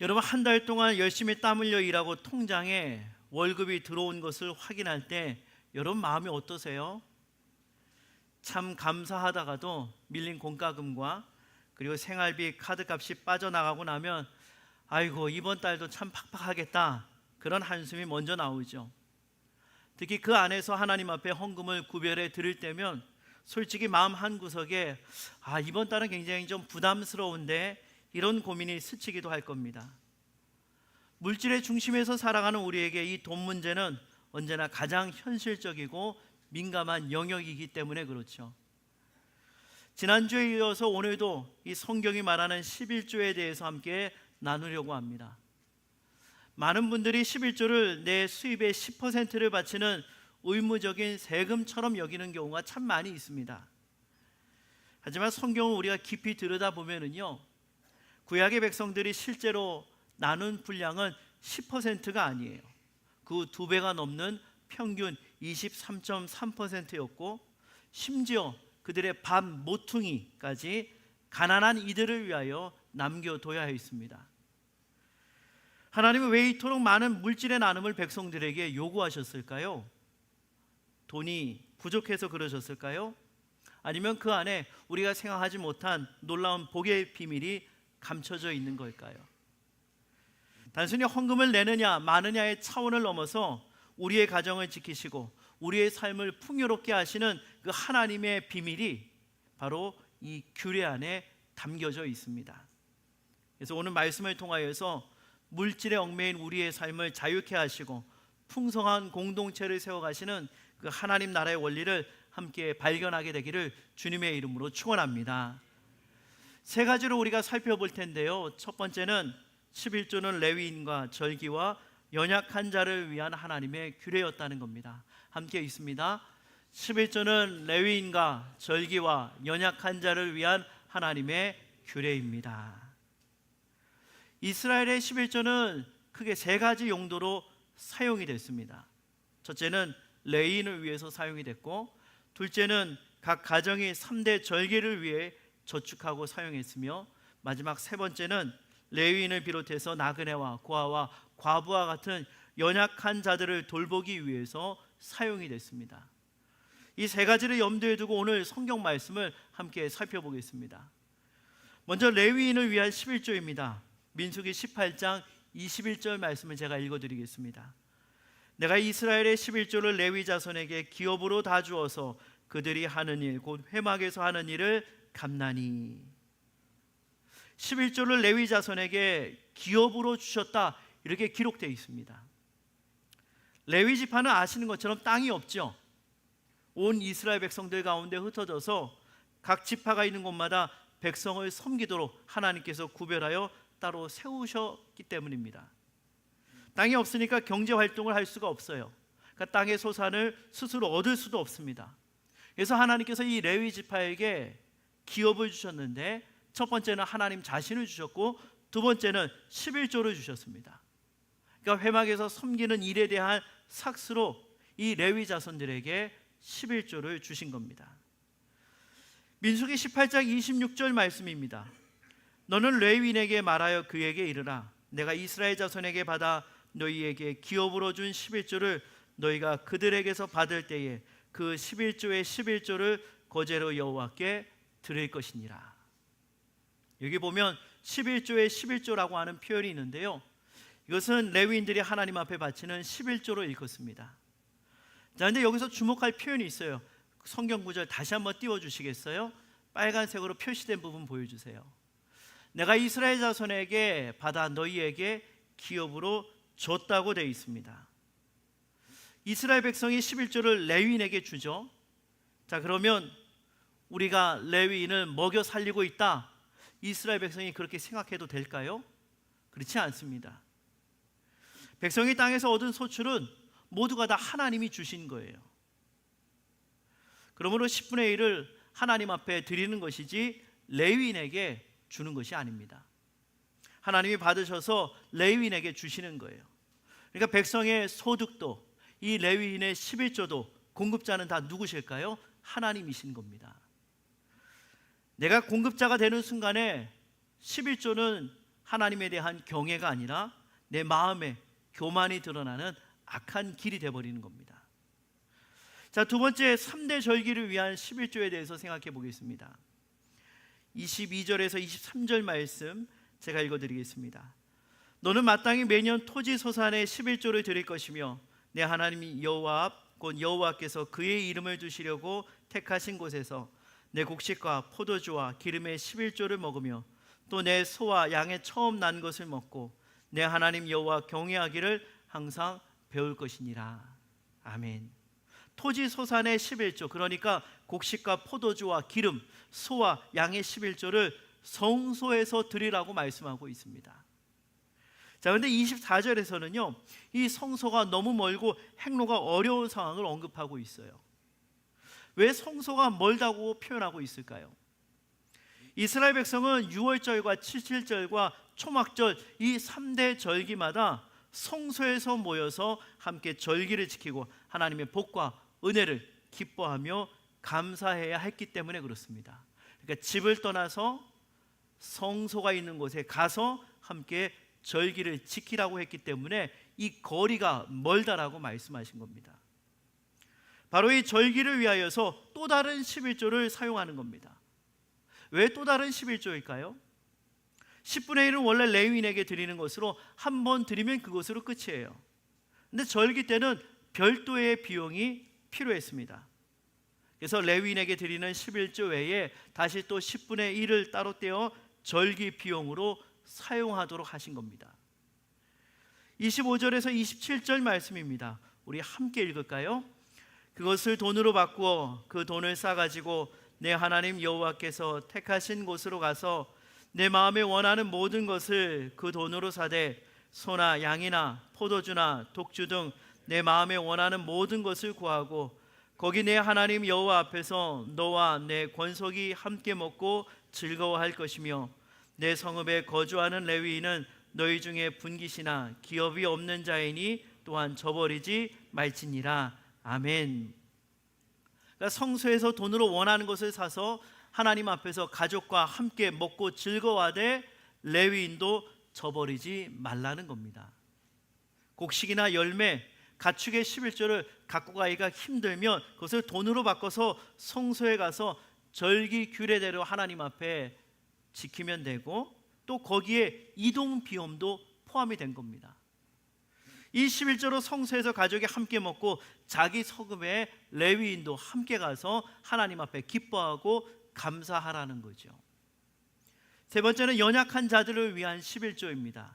여러분, 한 달 동안 열심히 땀 흘려 일하고 통장에 월급이 들어온 것을 확인할 때 여러분 마음이 어떠세요? 참 감사하다가도 밀린 공과금과 그리고 생활비 카드값이 빠져나가고 나면 아이고 이번 달도 참 팍팍하겠다, 그런 한숨이 먼저 나오죠. 특히 그 안에서 하나님 앞에 헌금을 구별해 드릴 때면 솔직히 마음 한구석에 이번 달은 굉장히 좀 부담스러운데, 이런 고민이 스치기도 할 겁니다. 물질의 중심에서 살아가는 우리에게 이 돈 문제는 언제나 가장 현실적이고 민감한 영역이기 때문에 그렇죠. 지난주에 이어서 오늘도 이 성경이 말하는 11조에 대해서 함께 나누려고 합니다. 많은 분들이 11조를 내 수입의 10%를 바치는 의무적인 세금처럼 여기는 경우가 참 많이 있습니다. 하지만 성경을 우리가 깊이 들여다보면요, 구약의 백성들이 실제로 나눈 분량은 10%가 아니에요. 그 2배가 넘는 평균 23.3%였고 심지어 그들의 밥 모퉁이까지 가난한 이들을 위하여 남겨둬야 했습니다. 하나님은 왜 이토록 많은 물질의 나눔을 백성들에게 요구하셨을까요? 돈이 부족해서 그러셨을까요? 아니면 그 안에 우리가 생각하지 못한 놀라운 복의 비밀이 감춰져 있는 걸까요? 단순히 헌금을 내느냐 마느냐의 차원을 넘어서 우리의 가정을 지키시고 우리의 삶을 풍요롭게 하시는 그 하나님의 비밀이 바로 이 규례 안에 담겨져 있습니다. 그래서 오늘 말씀을 통하여서 물질에 얽매인 우리의 삶을 자유케 하시고 풍성한 공동체를 세워가시는 그 하나님 나라의 원리를 함께 발견하게 되기를 주님의 이름으로 축원합니다. 세 가지로 우리가 살펴볼 텐데요, 첫 번째는 11조는 레위인과 절기와 연약한 자를 위한 하나님의 규례였다는 겁니다. 함께 있습니다. 11조는 레위인과 절기와 연약한 자를 위한 하나님의 규례입니다. 이스라엘의 11조는 크게 세 가지 용도로 사용이 됐습니다. 첫째는 레위인을 위해서 사용이 됐고, 둘째는 각 가정이 3대 절기를 위해 저축하고 사용했으며, 마지막 세 번째는 레위인을 비롯해서 나그네와 고아와 과부와 같은 연약한 자들을 돌보기 위해서 사용이 됐습니다. 이 세 가지를 염두에 두고 오늘 성경 말씀을 함께 살펴보겠습니다. 먼저 레위인을 위한 11조입니다. 민수기 18장 21절 말씀을 제가 읽어드리겠습니다. 내가 이스라엘의 11조를 레위 자손에게 기업으로 다 주어서 그들이 하는 일 곧 회막에서 하는 일을 감나니. 11조를 레위 자손에게 기업으로 주셨다, 이렇게 기록되어 있습니다. 레위 지파는 아시는 것처럼 땅이 없죠. 온 이스라엘 백성들 가운데 흩어져서 각 지파가 있는 곳마다 백성을 섬기도록 하나님께서 구별하여 따로 세우셨기 때문입니다. 땅이 없으니까 경제 활동을 할 수가 없어요. 그러니까 땅의 소산을 스스로 얻을 수도 없습니다. 그래서 하나님께서 이 레위 지파에게 기업을 주셨는데, 첫 번째는 하나님 자신을 주셨고, 두 번째는 11조를 주셨습니다. 그러니까 회막에서 섬기는 일에 대한 삭스로 이 레위 자손들에게 11조를 주신 겁니다. 민수기 18장 26절 말씀입니다. 너는 레위인에게 말하여 그에게 이르라. 내가 이스라엘 자손에게 받아 너희에게 기업으로 준 11조를 너희가 그들에게서 받을 때에 그 11조의 11조를 거제로 여호와께 드릴 것이니라. 여기 보면 11조의 11조라고 하는 표현이 있는데요, 이것은 레위인들이 하나님 앞에 바치는 11조로 읽었습니다. 자, 근데 여기서 주목할 표현이 있어요. 성경 구절 다시 한번 띄워주시겠어요? 빨간색으로 표시된 부분 보여주세요. 내가 이스라엘 자손에게 받아 너희에게 기업으로 줬다고 되어 있습니다. 이스라엘 백성이 11조를 레위인에게 주죠. 자, 그러면 우리가 레위인을 먹여 살리고 있다, 이스라엘 백성이 그렇게 생각해도 될까요? 그렇지 않습니다. 백성이 땅에서 얻은 소출은 모두가 다 하나님이 주신 거예요. 그러므로 10분의 1을 하나님 앞에 드리는 것이지 레위인에게 주는 것이 아닙니다. 하나님이 받으셔서 레위인에게 주시는 거예요. 그러니까 백성의 소득도, 이 레위인의 11조도 공급자는 다 누구실까요? 하나님이신 겁니다. 내가 공급자가 되는 순간에 11조는 하나님에 대한 경외가 아니라 내 마음에 교만이 드러나는 악한 길이 되어버리는 겁니다. 자, 두 번째 3대 절기를 위한 11조에 대해서 생각해 보겠습니다. 22절에서 23절 말씀 제가 읽어드리겠습니다. 너는 마땅히 매년 토지 소산의 11조를 드릴 것이며 내 하나님 여호와 앞 곧 여호와께서 그의 이름을 두시려고 택하신 곳에서 내 곡식과 포도주와 기름의 11조를 먹으며 또 내 소와 양의 처음 난 것을 먹고 내 하나님 여호와 경외하기를 항상 배울 것이니라. 아멘. 토지 소산의 11조, 그러니까 곡식과 포도주와 기름, 소와 양의 11조를 성소에서 드리라고 말씀하고 있습니다. 자, 그런데 24절에서는요, 이 성소가 너무 멀고 행로가 어려운 상황을 언급하고 있어요. 왜 성소가 멀다고 표현하고 있을까요? 이스라엘 백성은 유월절과 칠칠절과 초막절 이 3대 절기마다 성소에서 모여서 함께 절기를 지키고 하나님의 복과 은혜를 기뻐하며 감사해야 했기 때문에 그렇습니다. 그러니까 집을 떠나서 성소가 있는 곳에 가서 함께 절기를 지키라고 했기 때문에 이 거리가 멀다라고 말씀하신 겁니다. 바로 이 절기를 위하여서 또 다른 11조를 사용하는 겁니다. 왜 또 다른 11조일까요? 10분의 1은 원래 레위인에게 드리는 것으로 한 번 드리면 그것으로 끝이에요. 근데 절기 때는 별도의 비용이 필요했습니다. 그래서 레위인에게 드리는 11조 외에 다시 또 10분의 1을 따로 떼어 절기 비용으로 사용하도록 하신 겁니다. 25절에서 27절 말씀입니다. 우리 함께 읽을까요? 그것을 돈으로 바꾸어 그 돈을 싸가지고 내 하나님 여호와께서 택하신 곳으로 가서 내 마음에 원하는 모든 것을 그 돈으로 사되 소나 양이나 포도주나 독주 등 내 마음에 원하는 모든 것을 구하고 거기 내 하나님 여호와 앞에서 너와 내 권속이 함께 먹고 즐거워할 것이며 내 성읍에 거주하는 레위인은 너희 중에 분깃이나 기업이 없는 자이니 또한 저버리지 말지니라. 아멘. 그러니까 성소에서 돈으로 원하는 것을 사서 하나님 앞에서 가족과 함께 먹고 즐거워하되 레위인도 저버리지 말라는 겁니다. 곡식이나 열매, 가축의 11조를 갖고 가기가 힘들면 그것을 돈으로 바꿔서 성소에 가서 절기 규례대로 하나님 앞에 지키면 되고 또 거기에 이동 비용도 포함이 된 겁니다. 이 11조로 성소에서 가족이 함께 먹고 자기 소금에 레위인도 함께 가서 하나님 앞에 기뻐하고 감사하라는 거죠. 세 번째는 연약한 자들을 위한 11조입니다.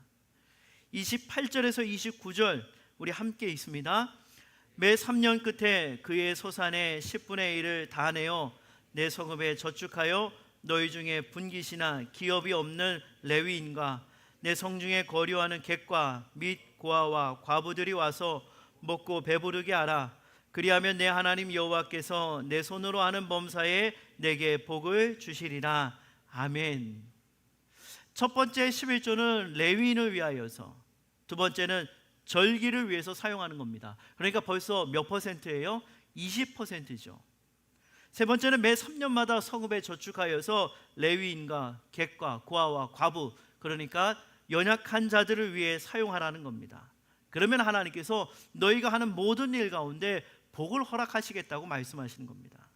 28절에서 29절 우리 함께 있습니다. 매 3년 끝에 그의 소산의 10분의 1을 다 내어 내 성읍에 저축하여 너희 중에 분깃이나 기업이 없는 레위인과 내 성중에 거류하는 객과 및 고아와 과부들이 와서 먹고 배부르게 하라. 그리하면 내 하나님 여호와께서 내 손으로 하는 범사에 내게 복을 주시리라. 아멘. 첫 번째 11조는 레위인을 위하여서, 두 번째는 절기를 위해서 사용하는 겁니다. 그러니까 벌써 몇 퍼센트예요? 20%죠. 세 번째는 매 3년마다 성읍에 저축하여서 레위인과 객과 고아와 과부, 그러니까 연약한 자들을 위해 사용하라는 겁니다. 그러면 하나님께서 너희가 하는 모든 일 가운데 복을 허락하시겠다고 말씀하시는 겁니다.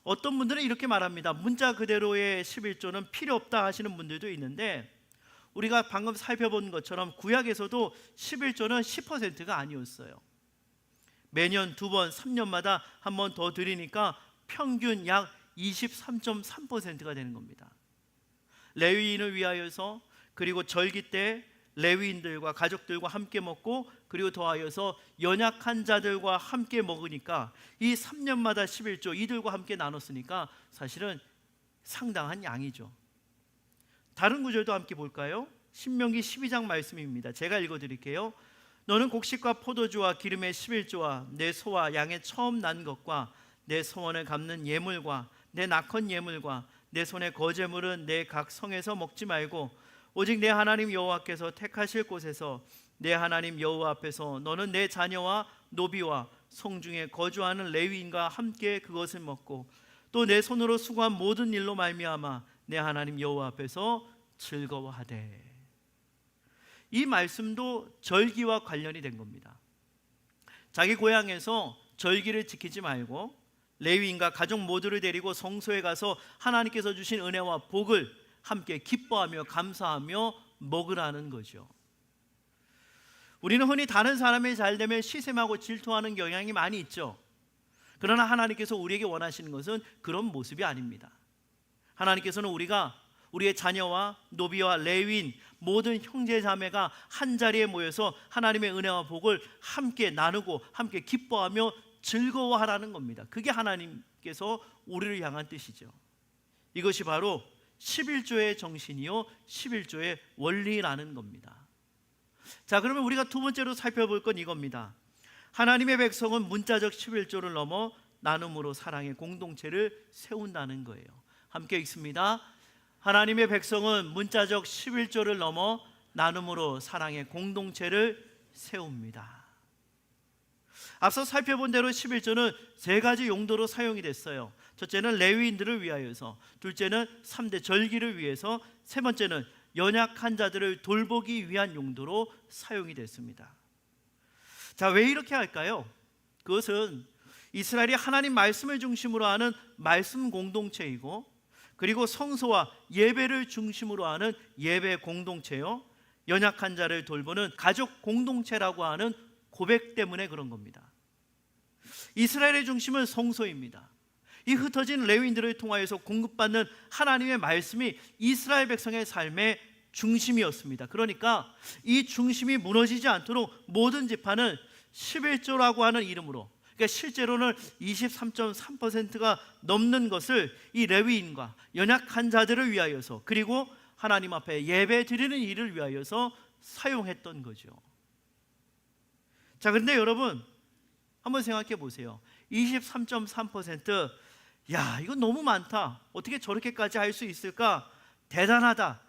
어떤 분들은 이렇게 말합니다. 문자 그대로의 11조는 필요 없다 하시는 분들도 있는데, 우리가 방금 살펴본 것처럼 구약에서도 11조는 10%가 아니었어요. 매년 두 번, 3년마다 한 번 더 드리니까 평균 약 23.3%가 되는 겁니다. 레위인을 위하여서, 그리고 절기 때 레위인들과 가족들과 함께 먹고, 그리고 더하여서 연약한 자들과 함께 먹으니까 이 3년마다 11조 이들과 함께 나눴으니까 사실은 상당한 양이죠. 다른 구절도 함께 볼까요? 신명기 12장 말씀입니다. 제가 읽어드릴게요. 너는 곡식과 포도주와 기름의 11조와 내 소와 양의 처음 난 것과 내 소원을 갚는 예물과 내 낙헌 예물과 내 손의 거제물은 내 각 성에서 먹지 말고 오직 내 하나님 여호와께서 택하실 곳에서 내 하나님 여호와 앞에서 너는 내 자녀와 노비와 성중에 거주하는 레위인과 함께 그것을 먹고 또 내 손으로 수고한 모든 일로 말미암아 내 하나님 여호와 앞에서 즐거워하되. 이 말씀도 절기와 관련이 된 겁니다. 자기 고향에서 절기를 지키지 말고 레위인과 가족 모두를 데리고 성소에 가서 하나님께서 주신 은혜와 복을 함께 기뻐하며 감사하며 먹으라는 거죠. 우리는 흔히 다른 사람이 잘 되면 시샘하고 질투하는 경향이 많이 있죠. 그러나 하나님께서 우리에게 원하시는 것은 그런 모습이 아닙니다. 하나님께서는 우리가 우리의 자녀와 노비와 레위인 모든 형제 자매가 한자리에 모여서 하나님의 은혜와 복을 함께 나누고 함께 기뻐하며 즐거워하라는 겁니다. 그게 하나님께서 우리를 향한 뜻이죠. 이것이 바로 11조의 정신이요 11조의 원리라는 겁니다. 자, 그러면 우리가 두 번째로 살펴볼 건 이겁니다. 하나님의 백성은 문자적 11조를 넘어 나눔으로 사랑의 공동체를 세운다는 거예요. 함께 읽습니다. 하나님의 백성은 문자적 11조를 넘어 나눔으로 사랑의 공동체를 세웁니다. 앞서 살펴본 대로 11조는 세 가지 용도로 사용이 됐어요. 첫째는 레위인들을 위하여서, 둘째는 3대 절기를 위해서, 세 번째는 연약한 자들을 돌보기 위한 용도로 사용이 됐습니다. 자, 왜 이렇게 할까요? 그것은 이스라엘이 하나님 말씀을 중심으로 하는 말씀 공동체이고, 그리고 성소와 예배를 중심으로 하는 예배 공동체요, 연약한 자를 돌보는 가족 공동체라고 하는 고백 때문에 그런 겁니다. 이스라엘의 중심은 성소입니다. 이 흩어진 레위인들을 통하여서 공급받는 하나님의 말씀이 이스라엘 백성의 삶의 중심이었습니다. 그러니까 이 중심이 무너지지 않도록 모든 지파는 11조라고 하는 이름으로, 그러니까 실제로는 23.3%가 넘는 것을 이 레위인과 연약한 자들을 위하여서, 그리고 하나님 앞에 예배 드리는 일을 위하여서 사용했던 거죠. 자, 그런데 여러분 한번 생각해 보세요. 23.3%, 야, 이건 너무 많다. 어떻게 저렇게까지 할 수 있을까? 대단하다.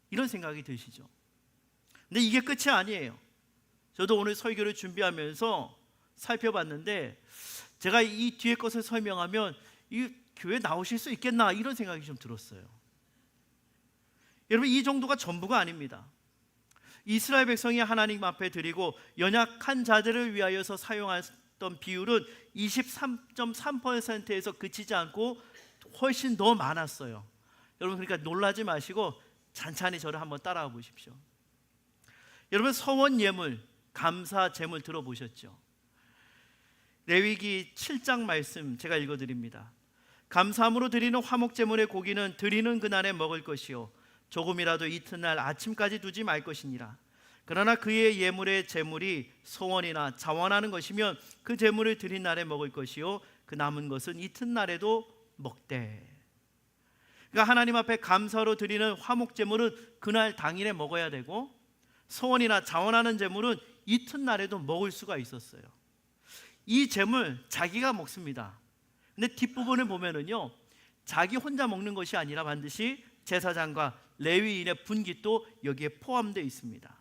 이런 생각이 드시죠. 근데 이게 끝이 아니에요. 저도 오늘 설교를 준비하면서 살펴봤는데, 제가 이 뒤에 것을 설명하면 이 교회 나오실 수 있겠나 이런 생각이 좀 들었어요. 여러분, 이 정도가 전부가 아닙니다. 이스라엘 백성이 하나님 앞에 드리고 연약한 자들을 위하여서 사용했던 비율은 23.3%에서 그치지 않고 훨씬 더 많았어요. 여러분, 그러니까 놀라지 마시고 찬찬히 저를 한번 따라와 보십시오. 여러분, 서원 예물, 감사 제물 들어보셨죠? 레위기 7장 말씀 제가 읽어드립니다. 감사함으로 드리는 화목 제물의 고기는 드리는 그날에 먹을 것이요 조금이라도 이튿날 아침까지 두지 말 것이니라. 그러나 그의 예물의 제물이 소원이나 자원하는 것이면 그 제물을 드린 날에 먹을 것이요 그 남은 것은 이튿날에도 먹되. 그러니까 하나님 앞에 감사로 드리는 화목 제물은 그날 당일에 먹어야 되고, 소원이나 자원하는 제물은 이튿날에도 먹을 수가 있었어요. 이 제물 자기가 먹습니다. 근데 뒷부분을 보면은요, 자기 혼자 먹는 것이 아니라 반드시 제사장과 레위인의 분깃도 여기에 포함되어 있습니다.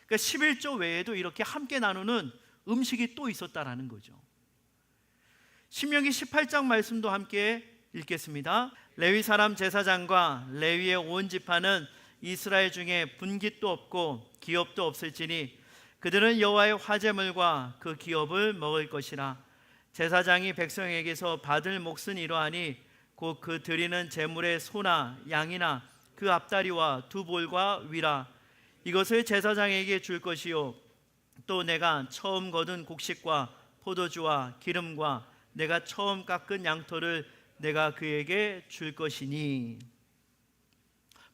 그러니까 11조 외에도 이렇게 함께 나누는 음식이 또 있었다라는 거죠. 신명기 18장 말씀도 함께 읽겠습니다. 레위 사람 제사장과 레위의 온 지파는 이스라엘 중에 분깃도 없고 기업도 없을지니 그들은 여호와의 화제물과 그 기업을 먹을 것이라. 제사장이 백성에게서 받을 몫은 이러하니 곧 그 드리는 제물의 소나 양이나 그 앞다리와 두 볼과 위라. 이것을 제사장에게 줄 것이요 또 내가 처음 거둔 곡식과 포도주와 기름과 내가 처음 깎은 양털을 내가 그에게 줄 것이니.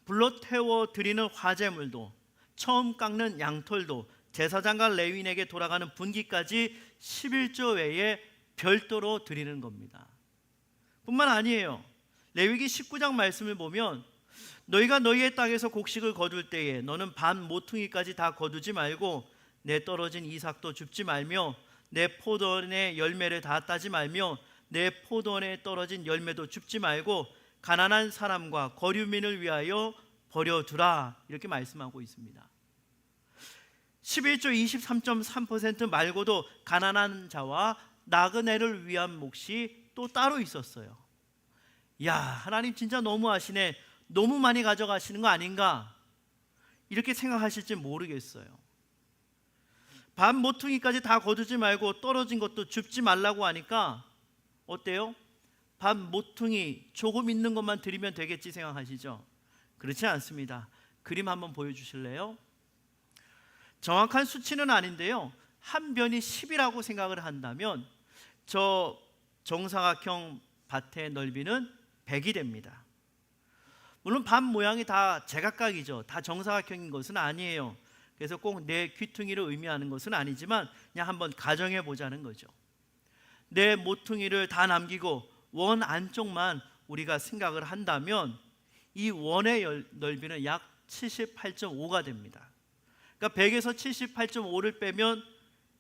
불로 태워 드리는 화제물도, 처음 깎는 양털도, 제사장과 레위인에게 돌아가는 분기까지 11조 외에 별도로 드리는 겁니다. 뿐만 아니에요. 레위기 19장 말씀을 보면 너희가 너희의 땅에서 곡식을 거둘 때에 너는 반 모퉁이까지 다 거두지 말고 내 떨어진 이삭도 줍지 말며 내 포도원의 열매를 다 따지 말며 내 포도원에 떨어진 열매도 줍지 말고 가난한 사람과 거류민을 위하여 버려두라. 이렇게 말씀하고 있습니다. 11조 23.3% 말고도 가난한 자와 나그네를 위한 몫이 또 따로 있었어요. 야, 하나님 진짜 너무하시네. 너무 많이 가져가시는 거 아닌가 이렇게 생각하실지 모르겠어요. 밥 모퉁이까지 다 거두지 말고 떨어진 것도 줍지 말라고 하니까 어때요? 밥 모퉁이 조금 있는 것만 드리면 되겠지 생각하시죠? 그렇지 않습니다. 그림 한번 보여주실래요? 정확한 수치는 아닌데요, 한 변이 10이라고 생각을 한다면 저 정사각형 밭의 넓이는 100이 됩니다. 물론 밭 모양이 다 제각각이죠. 다 정사각형인 것은 아니에요. 그래서 꼭 내 귀퉁이를 의미하는 것은 아니지만 그냥 한번 가정해 보자는 거죠. 내 모퉁이를 다 남기고 원 안쪽만 우리가 생각을 한다면 이 원의 넓이는 약 78.5가 됩니다. 그러니까 100에서 78.5를 빼면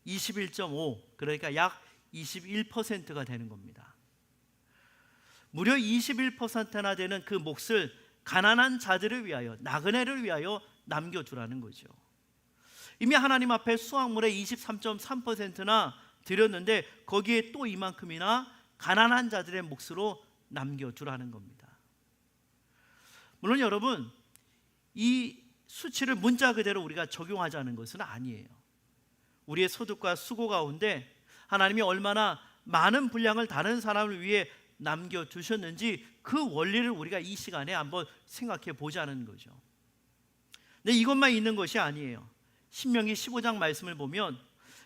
21.5, 그러니까 약 21%가 되는 겁니다. 무려 21%나 되는 그 몫을 가난한 자들을 위하여, 나그네를 위하여 남겨두라는 거죠. 이미 하나님 앞에 수확물의 23.3%나 드렸는데 거기에 또 이만큼이나 가난한 자들의 몫으로 남겨두라는 겁니다. 물론 여러분, 이 수치를 문자 그대로 우리가 적용하자는 것은 아니에요. 우리의 소득과 수고 가운데 하나님이 얼마나 많은 분량을 다른 사람을 위해 남겨두셨는지 그 원리를 우리가 이 시간에 한번 생각해 보자는 거죠. 근데 이것만 있는 것이 아니에요. 신명기 15장 말씀을 보면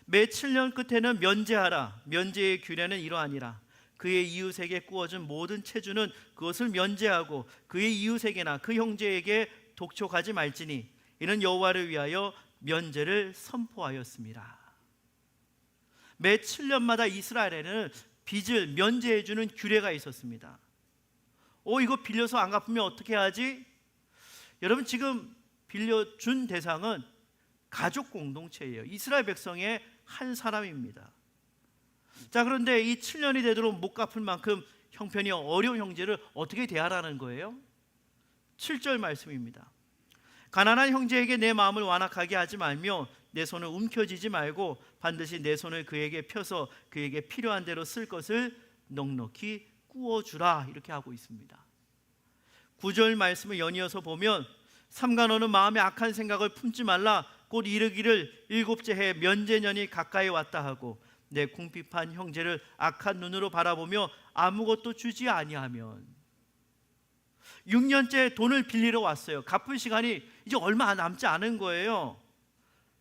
매 7년 끝에는 면제하라. 면제의 규례는 이러하니라. 그의 이웃에게 구워준 모든 체주는 그것을 면제하고 그의 이웃에게나 그 형제에게 독촉하지 말지니 이는 여호와를 위하여 면제를 선포하였습니다. 매 7년마다 이스라엘에는 빚을 면제해주는 규례가 있었습니다. 이거 빌려서 안 갚으면 어떻게 하지? 여러분, 지금 빌려준 대상은 가족 공동체예요. 이스라엘 백성의 한 사람입니다. 자, 그런데 이 7년이 되도록 못 갚을 만큼 형편이 어려운 형제를 어떻게 대하라는 거예요? 7절 말씀입니다. 가난한 형제에게 내 마음을 완악하게 하지 말며 내 손을 움켜쥐지 말고 반드시 내 손을 그에게 펴서 그에게 필요한 대로 쓸 것을 넉넉히 구워주라, 이렇게 하고 있습니다. 9절 말씀을 연이어서 보면 삼가 너는 마음에 악한 생각을 품지 말라. 곧 이르기를 일곱째 해 면제년이 가까이 왔다 하고 내 궁핍한 형제를 악한 눈으로 바라보며 아무것도 주지 아니하면. 6년째 돈을 빌리러 왔어요. 갚을 시간이 이제 얼마 남지 않은 거예요.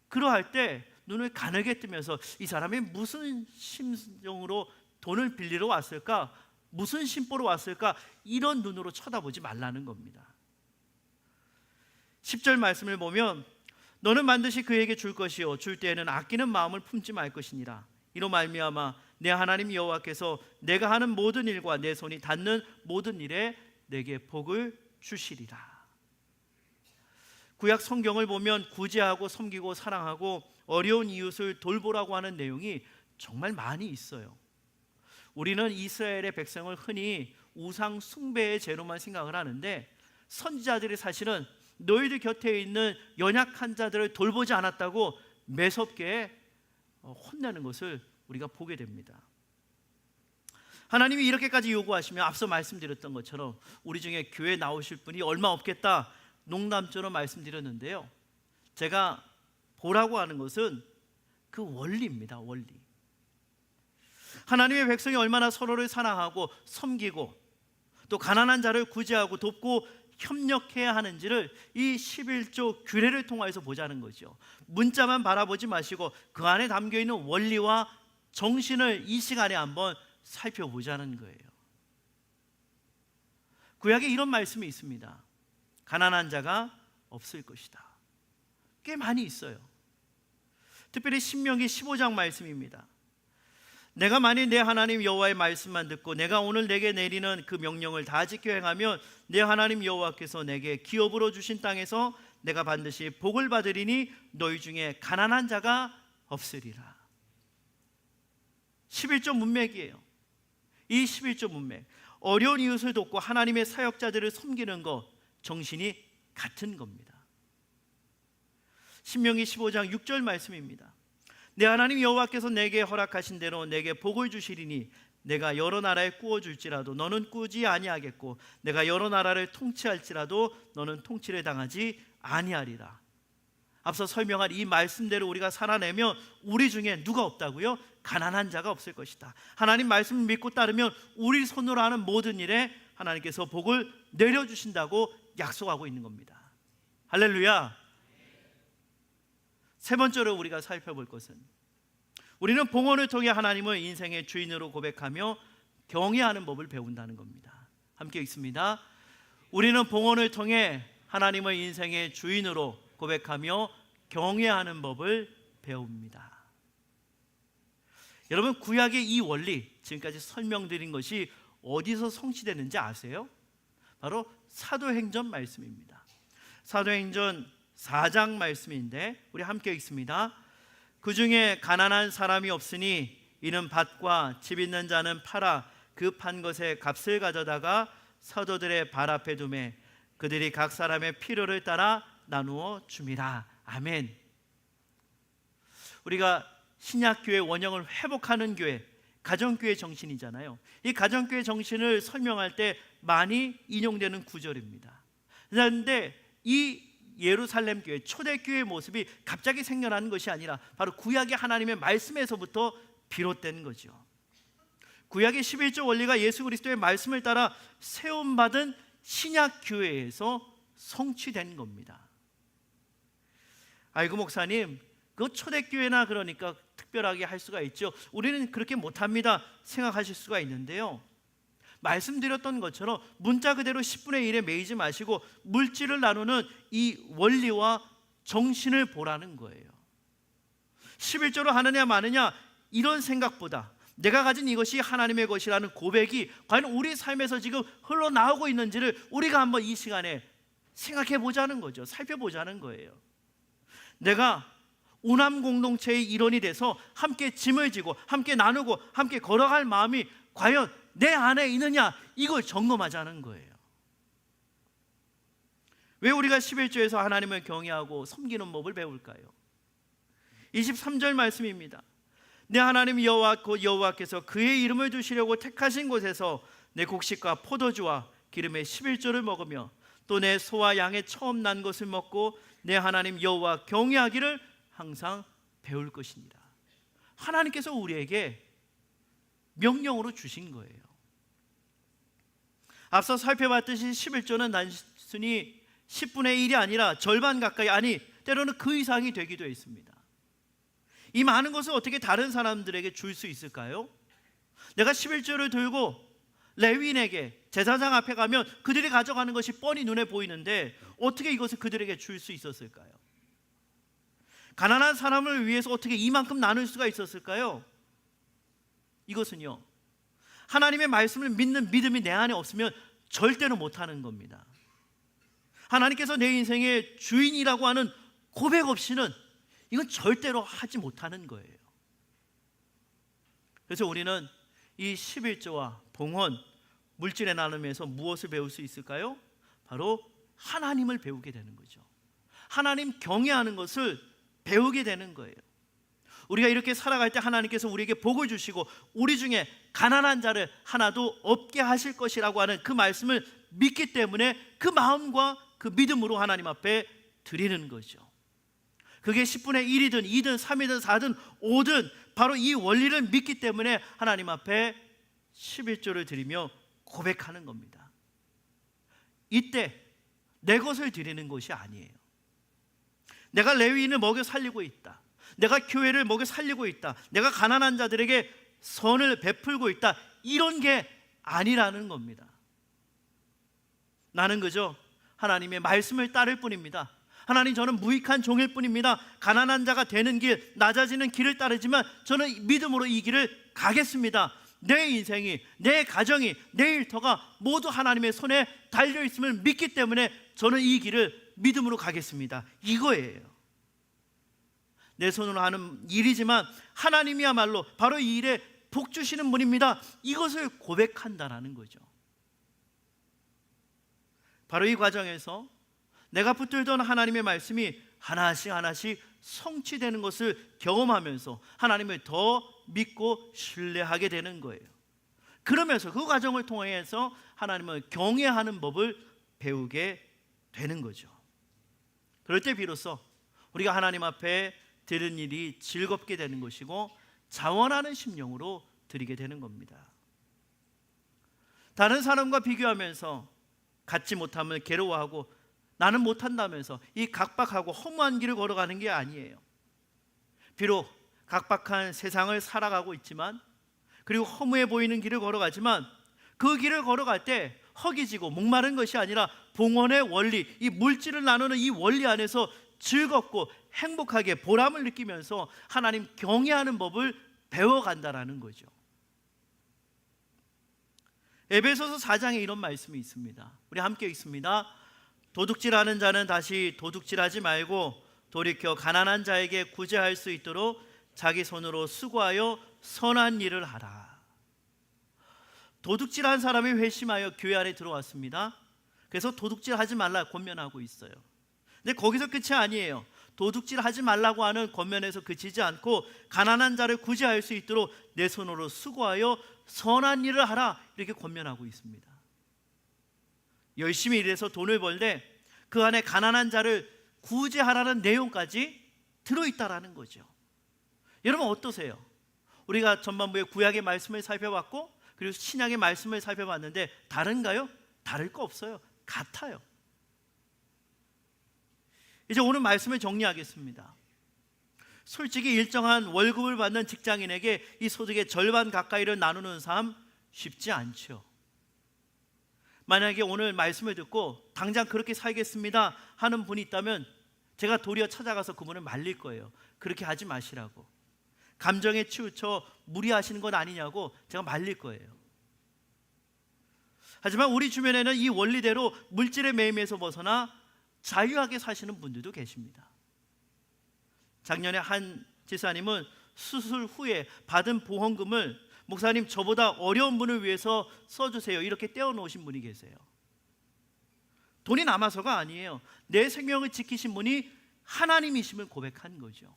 그러할 때 눈을 가늘게 뜨면서 이 사람이 무슨 심정으로 돈을 빌리러 왔을까? 무슨 심보로 왔을까? 이런 눈으로 쳐다보지 말라는 겁니다. 10절 말씀을 보면 너는 반드시 그에게 줄 것이요 줄 때에는 아끼는 마음을 품지 말 것이니라. 이로 말미암아 내 하나님 여호와께서 내가 하는 모든 일과 내 손이 닿는 모든 일에 내게 복을 주시리라. 구약 성경을 보면 구제하고 섬기고 사랑하고 어려운 이웃을 돌보라고 하는 내용이 정말 많이 있어요. 우리는 이스라엘의 백성을 흔히 우상 숭배의 죄로만 생각을 하는데 선지자들이 사실은 너희들 곁에 있는 연약한 자들을 돌보지 않았다고 매섭게 혼내는 것을 우리가 보게 됩니다. 하나님이 이렇게까지 요구하시면 앞서 말씀드렸던 것처럼 우리 중에 교회 나오실 분이 얼마 없겠다 농담처럼 말씀드렸는데요, 제가 보라고 하는 것은 그 원리입니다. 원리. 하나님의 백성이 얼마나 서로를 사랑하고 섬기고 또 가난한 자를 구제하고 돕고 협력해야 하는지를 이 11조 규례를 통해서 보자는 거죠. 문자만 바라보지 마시고 그 안에 담겨있는 원리와 정신을 이 시간에 한번 살펴보자는 거예요. 구약에 이런 말씀이 있습니다. 가난한 자가 없을 것이다. 꽤 많이 있어요. 특별히 신명기 15장 말씀입니다. 내가 만일 내 하나님 여호와의 말씀만 듣고 내가 오늘 내게 내리는 그 명령을 다 지켜 행하면 내 하나님 여호와께서 내게 기업으로 주신 땅에서 내가 반드시 복을 받으리니 너희 중에 가난한 자가 없으리라. 11조 문맥이에요. 이 11조 문맥, 어려운 이웃을 돕고 하나님의 사역자들을 섬기는 것, 정신이 같은 겁니다. 신명기 15장 6절 말씀입니다. 내 하나님 여호와께서 내게 허락하신 대로 내게 복을 주시리니 내가 여러 나라에 꾸어줄지라도 너는 꾸지 아니하겠고 내가 여러 나라를 통치할지라도 너는 통치를 당하지 아니하리라. 앞서 설명한 이 말씀대로 우리가 살아내면 우리 중에 누가 없다고요? 가난한 자가 없을 것이다. 하나님 말씀을 믿고 따르면 우리 손으로 하는 모든 일에 하나님께서 복을 내려주신다고 약속하고 있는 겁니다. 할렐루야. 세 번째로 우리가 살펴볼 것은, 우리는 봉헌을 통해 하나님을 인생의 주인으로 고백하며 경외하는 법을 배운다는 겁니다. 함께 읽습니다. 우리는 봉헌을 통해 하나님을 인생의 주인으로 고백하며 경외하는 법을 배웁니다. 여러분, 구약의 이 원리, 지금까지 설명드린 것이 어디서 성취되는지 아세요? 바로 사도행전 말씀입니다. 사도행전 4장 말씀인데 우리 함께 읽습니다. 그 중에 가난한 사람이 없으니 이는 밭과 집 있는 자는 팔아 그 판 것의 값을 가져다가 사도들의 발 앞에 두매 그들이 각 사람의 필요를 따라 나누어 줍니다. 아멘. 우리가 신약교회 원형을 회복하는 교회, 가정교회 정신이잖아요. 이 가정교회 정신을 설명할 때 많이 인용되는 구절입니다. 그런데 이 예루살렘 교회, 초대교회의 모습이 갑자기 생겨나는 것이 아니라 바로 구약의 하나님의 말씀에서부터 비롯된 거죠. 구약의 11조 원리가 예수 그리스도의 말씀을 따라 세움받은 신약교회에서 성취된 겁니다. 아이고 목사님, 그 초대교회나 그러니까 특별하게 할 수가 있죠. 우리는 그렇게 못합니다 생각하실 수가 있는데요, 말씀드렸던 것처럼 문자 그대로 10분의 1에 매이지 마시고 물질을 나누는 이 원리와 정신을 보라는 거예요. 11조로 하느냐 마느냐 이런 생각보다 내가 가진 이것이 하나님의 것이라는 고백이 과연 우리 삶에서 지금 흘러나오고 있는지를 우리가 한번 이 시간에 생각해 보자는 거죠. 살펴보자는 거예요. 내가 오남 공동체의 일원이 돼서 함께 짐을 지고 함께 나누고 함께 걸어갈 마음이 과연 내 안에 있느냐, 이걸 점검하자는 거예요. 왜 우리가 11조에서 하나님을 경외하고 섬기는 법을 배울까요? 23절 말씀입니다. 내 하나님 여호와 곧 여호와께서 그의 이름을 두시려고 택하신 곳에서 내 곡식과 포도주와 기름의 11조를 먹으며 또 내 소와 양의 처음 난 것을 먹고 내 하나님 여호와 경외하기를 항상 배울 것이니라. 하나님께서 우리에게 명령으로 주신 거예요. 앞서 살펴봤듯이 11조는 단순히 10분의 1이 아니라 절반 가까이, 아니 때로는 그 이상이 되기도 했습니다. 이 많은 것을 어떻게 다른 사람들에게 줄 수 있을까요? 내가 11조를 들고 레위인에게 제사장 앞에 가면 그들이 가져가는 것이 뻔히 눈에 보이는데 어떻게 이것을 그들에게 줄 수 있었을까요? 가난한 사람을 위해서 어떻게 이만큼 나눌 수가 있었을까요? 이것은요, 하나님의 말씀을 믿는 믿음이 내 안에 없으면 절대로 못하는 겁니다. 하나님께서 내 인생의 주인이라고 하는 고백 없이는 이건 절대로 하지 못하는 거예요. 그래서 우리는 이 11조와 봉헌, 물질의 나눔에서 무엇을 배울 수 있을까요? 바로 하나님을 배우게 되는 거죠. 하나님 경외하는 것을 배우게 되는 거예요. 우리가 이렇게 살아갈 때 하나님께서 우리에게 복을 주시고 우리 중에 가난한 자를 하나도 없게 하실 것이라고 하는 그 말씀을 믿기 때문에 그 마음과 그 믿음으로 하나님 앞에 드리는 거죠. 그게 10분의 1이든 2든 3이든 4든 5든 바로 이 원리를 믿기 때문에 하나님 앞에 11조를 드리며 고백하는 겁니다. 이때 내 것을 드리는 것이 아니에요. 내가 레위인을 먹여 살리고 있다, 내가 교회를 먹여 살리고 있다, 내가 가난한 자들에게 선을 베풀고 있다, 이런 게 아니라는 겁니다. 나는 그저 하나님의 말씀을 따를 뿐입니다. 하나님, 저는 무익한 종일 뿐입니다. 가난한 자가 되는 길, 낮아지는 길을 따르지만 저는 믿음으로 이 길을 가겠습니다. 내 인생이, 내 가정이, 내 일터가 모두 하나님의 손에 달려있음을 믿기 때문에 저는 이 길을 믿음으로 가겠습니다. 이거예요. 내 손으로 하는 일이지만 하나님이야말로 바로 이 일에 복 주시는 분입니다. 이것을 고백한다라는 거죠. 바로 이 과정에서 내가 붙들던 하나님의 말씀이 하나씩 하나씩 성취되는 것을 경험하면서 하나님을 더 믿고 신뢰하게 되는 거예요. 그러면서 그 과정을 통해서 하나님을 경외하는 법을 배우게 되는 거죠. 그럴 때 비로소 우리가 하나님 앞에 드리는 일이 즐겁게 되는 것이고 자원하는 심령으로 드리게 되는 겁니다. 다른 사람과 비교하면서 갖지 못함을 괴로워하고 나는 못한다면서 이 각박하고 허무한 길을 걸어가는 게 아니에요. 비록 각박한 세상을 살아가고 있지만, 그리고 허무해 보이는 길을 걸어가지만, 그 길을 걸어갈 때 허기지고 목마른 것이 아니라 봉헌의 원리, 이 물질을 나누는 이 원리 안에서 즐겁고 행복하게 보람을 느끼면서 하나님 경외하는 법을 배워간다라는 거죠. 에베소서 4장에 이런 말씀이 있습니다. 우리 함께 읽습니다. 도둑질하는 자는 다시 도둑질하지 말고 돌이켜 가난한 자에게 구제할 수 있도록 자기 손으로 수고하여 선한 일을 하라. 도둑질한 사람이 회심하여 교회 안에 들어왔습니다. 그래서 도둑질하지 말라 권면하고 있어요. 근데 거기서 끝이 아니에요. 도둑질하지 말라고 하는 권면에서 그치지 않고 가난한 자를 구제할 수 있도록 내 손으로 수고하여 선한 일을 하라, 이렇게 권면하고 있습니다. 열심히 일해서 돈을 벌 때 그 안에 가난한 자를 구제하라는 내용까지 들어있다라는 거죠. 여러분 어떠세요? 우리가 전반부에 구약의 말씀을 살펴봤고 그리고 신약의 말씀을 살펴봤는데 다른가요? 다를 거 없어요. 같아요. 이제 오늘 말씀을 정리하겠습니다. 솔직히 일정한 월급을 받는 직장인에게 이 소득의 절반 가까이를 나누는 삶 쉽지 않죠. 만약에 오늘 말씀을 듣고 당장 그렇게 살겠습니다 하는 분이 있다면 제가 도리어 찾아가서 그분을 말릴 거예요. 그렇게 하지 마시라고. 감정에 치우쳐 무리하시는 건 아니냐고 제가 말릴 거예요. 하지만 우리 주변에는 이 원리대로 물질의 매임에서 벗어나 자유하게 사시는 분들도 계십니다. 작년에 한 지사님은 수술 후에 받은 보험금을 목사님 저보다 어려운 분을 위해서 써주세요 이렇게 떼어놓으신 분이 계세요. 돈이 남아서가 아니에요. 내 생명을 지키신 분이 하나님이심을 고백한 거죠.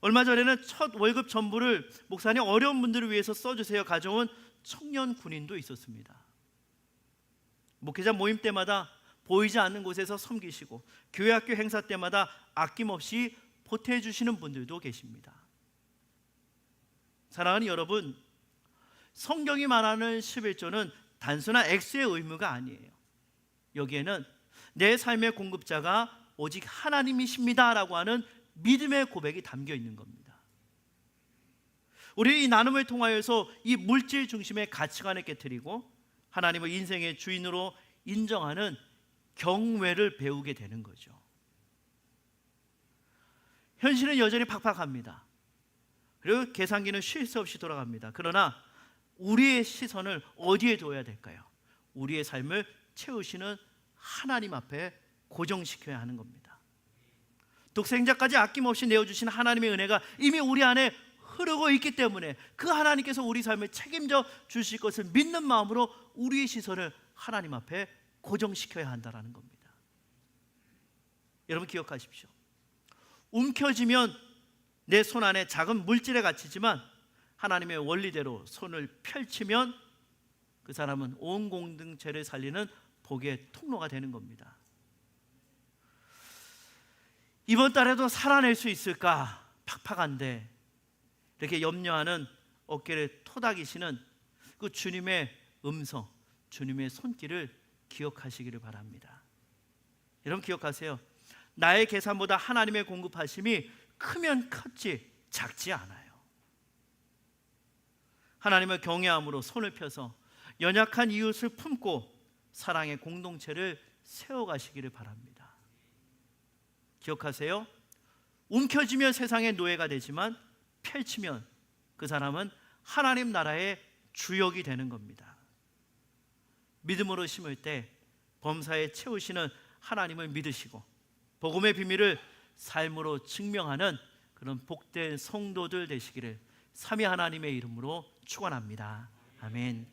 얼마 전에는 첫 월급 전부를 목사님 어려운 분들을 위해서 써주세요 가져온 청년 군인도 있었습니다. 목회자 모임 때마다 보이지 않는 곳에서 섬기시고 교회 학교 행사 때마다 아낌없이 보태주시는 분들도 계십니다. 사랑하는 여러분, 성경이 말하는 11조는 단순한 액수의 의무가 아니에요. 여기에는 내 삶의 공급자가 오직 하나님이십니다 라고 하는 믿음의 고백이 담겨 있는 겁니다. 우리 이 나눔을 통하여서 이 물질 중심의 가치관을 깨트리고 하나님을 인생의 주인으로 인정하는 경외를 배우게 되는 거죠. 현실은 여전히 팍팍합니다. 그리고 계산기는 쉴 새 없이 돌아갑니다. 그러나 우리의 시선을 어디에 둬야 될까요? 우리의 삶을 채우시는 하나님 앞에 고정시켜야 하는 겁니다. 독생자까지 아낌없이 내어주신 하나님의 은혜가 이미 우리 안에 흐르고 있기 때문에 그 하나님께서 우리 삶을 책임져 주실 것을 믿는 마음으로 우리의 시선을 하나님 앞에 고정시켜야 한다는 겁니다. 여러분 기억하십시오. 움켜쥐면 내 손 안에 작은 물질에 갇히지만 하나님의 원리대로 손을 펼치면 그 사람은 온 공동체를 살리는 복의 통로가 되는 겁니다. 이번 달에도 살아낼 수 있을까 팍팍한데 이렇게 염려하는 어깨를 토닥이시는 그 주님의 음성, 주님의 손길을 기억하시기를 바랍니다. 여러분 기억하세요. 나의 계산보다 하나님의 공급하심이 크면 컸지 작지 않아요. 하나님을 경외함으로 손을 펴서 연약한 이웃을 품고 사랑의 공동체를 세워가시기를 바랍니다. 기억하세요. 움켜쥐면 세상의 노예가 되지만 펼치면 그 사람은 하나님 나라의 주역이 되는 겁니다. 믿음으로 심을 때 범사에 채우시는 하나님을 믿으시고 복음의 비밀을 삶으로 증명하는 그런 복된 성도들 되시기를 삼위 하나님의 이름으로 축원합니다. 아멘.